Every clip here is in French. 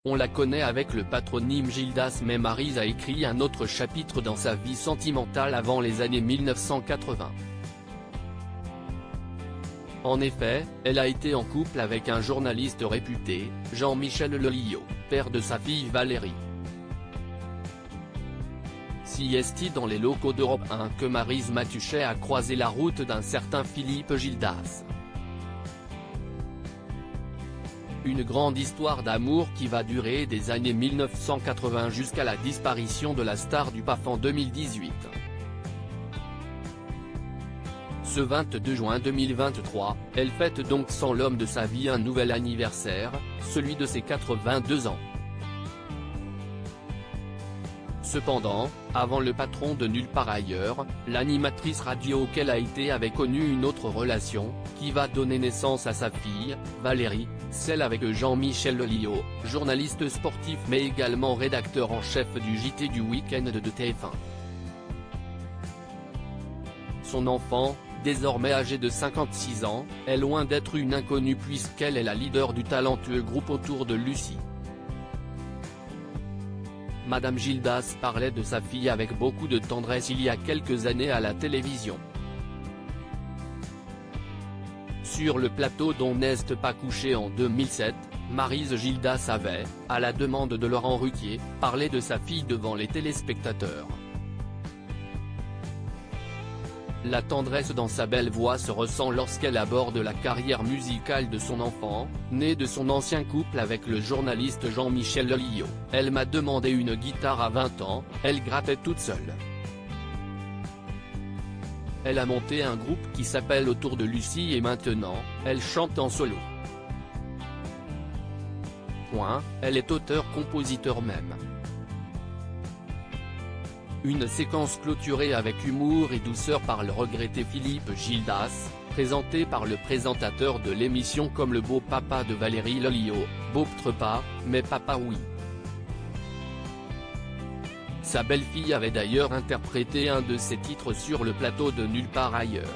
On la connaît avec le patronyme Gildas, mais Maryse a écrit un autre chapitre dans sa vie sentimentale avant les années 1980. En effet, elle a été en couple avec un journaliste réputé, Jean-Michel Lelio, père de sa fille Valérie. C'est dans les locaux d'Europe 1 que Maryse Mathuchet a croisé la route d'un certain Philippe Gildas. Une grande histoire d'amour qui va durer des années 1980 jusqu'à la disparition de la star du PAF en 2018. Ce 22 juin 2023, elle fête donc sans l'homme de sa vie un nouvel anniversaire, celui de ses 82 ans. Cependant, avant le patron de Nulle part ailleurs, l'animatrice radio qu'elle a été avait connu une autre relation, qui va donner naissance à sa fille, Valérie, celle avec Jean-Michel Lelio, journaliste sportif mais également rédacteur en chef du JT du week-end de TF1. Son enfant, désormais âgée de 56 ans, est loin d'être une inconnue puisqu'elle est la leader du talentueux groupe autour de Lucie. Madame Gildas parlait de sa fille avec beaucoup de tendresse il y a quelques années à la télévision. Sur le plateau d'On n'est pas couché en 2007, Maryse Gildas avait, à la demande de Laurent Ruquier, parlé de sa fille devant les téléspectateurs. La tendresse dans sa belle voix se ressent lorsqu'elle aborde la carrière musicale de son enfant, né de son ancien couple avec le journaliste Jean-Michel Lelio. Elle m'a demandé une guitare à 20 ans, elle grattait toute seule. Elle a monté un groupe qui s'appelle Autour de Lucie et maintenant, elle chante en solo. Elle est auteur-compositeur même. Une séquence clôturée avec humour et douceur par le regretté Philippe Gildas, présenté par le présentateur de l'émission comme le beau papa de Valérie Lelio, beau-ptre pas, mais papa oui. Sa belle-fille avait d'ailleurs interprété un de ses titres sur le plateau de Nulle part ailleurs.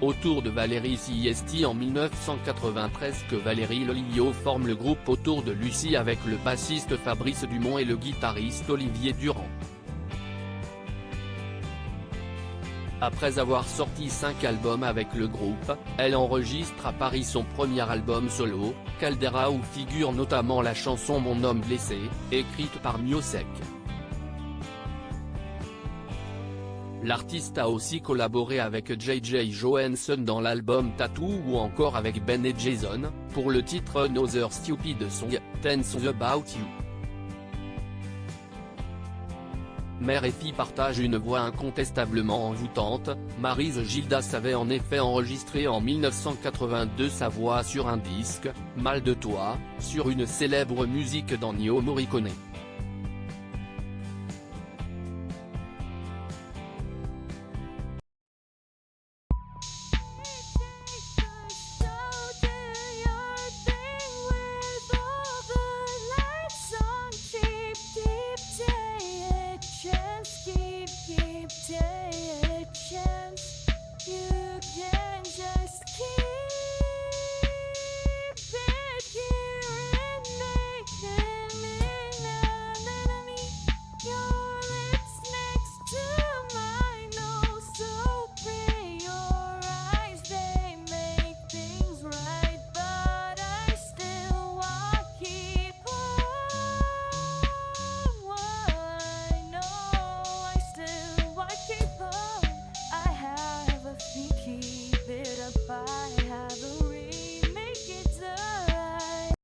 Autour de Valérie c'est en 1993 que Valérie Lelio forme le groupe Autour de Lucie avec le bassiste Fabrice Dumont et le guitariste Olivier Durand. Après avoir sorti 5 albums avec le groupe, elle enregistre à Paris son premier album solo, Caldera, où figure notamment la chanson Mon homme blessé, écrite par Miossec. L'artiste a aussi collaboré avec J.J. Johansson dans l'album Tattoo ou encore avec Ben et Jason, pour le titre Another Stupid Song, Ten Songs About You. Mère et fille partagent une voix incontestablement envoûtante. Maryse Gildas avait en effet enregistré en 1982 sa voix sur un disque, Mal de toi, sur une célèbre musique d'Ennio Morricone. Keep